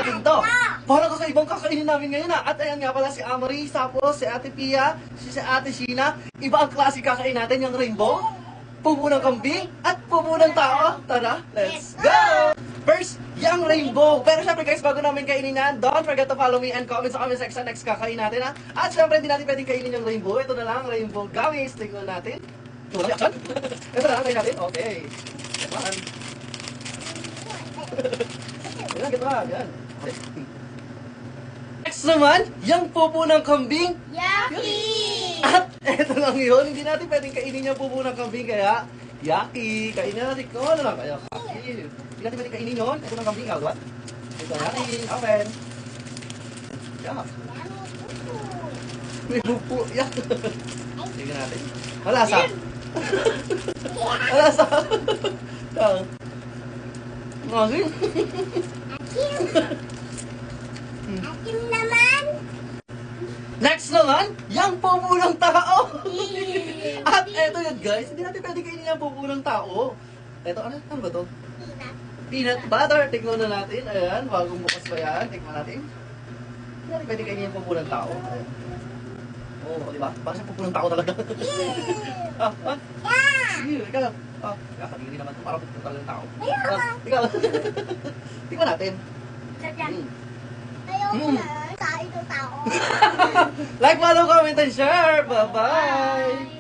natin to. Para ko sa ibang kakainin namin ngayon At ayan nga pala si Amarie, tapos si Ate Pia, si Ate Sheena. Iba ang klase kakain natin, yung rainbow. Pupo ng kambing at pupo ng tao. Tara, let's go! First, yung rainbow. Pero syempre guys, bago namin kainin yan, don't forget to follow me and comment sa comment section next kakain natin At syempre, hindi natin pwedeng kainin yung rainbow. Ito na lang, rainbow gummies. Tingnan natin. Ito na lang, ito na lang, kainin natin. Okay. Yan. Yan, gito ka. Yan. Next naman, yung pupo ng kambing. Yucky! At eto lang yun, hindi natin pwedeng kainin yung pupo ng kambing, kaya yucky. Kainin natin ko, ano lang, kaya kaki. Hindi natin pwedeng kainin yun, ito ng kambing, what? Ito, yucky, open. Yuck. May pupo, yuck. Tingnan natin. Malasa. Malasa. Akin. Akin naman. Next naman, yung pupo ng tao. At eto yun guys, hindi natin pwede kainin yung pupo ng tao. Eto, ano ba to? Peanut butter. Tingnan na natin. Ayan, bagong bukas pa yan. Tingnan natin. Hindi natin pwede kainin yung pupo ng tao. Ayan. Oo, di ba? Parang siya pupo ng tao talaga. Ikaw. Kakadiri naman ito. Parang pupo talaga ng tao. Ikaw. Tingnan natin. Ayaw na. Sa ito tao. Like, follow, comment, and share. Bye-bye.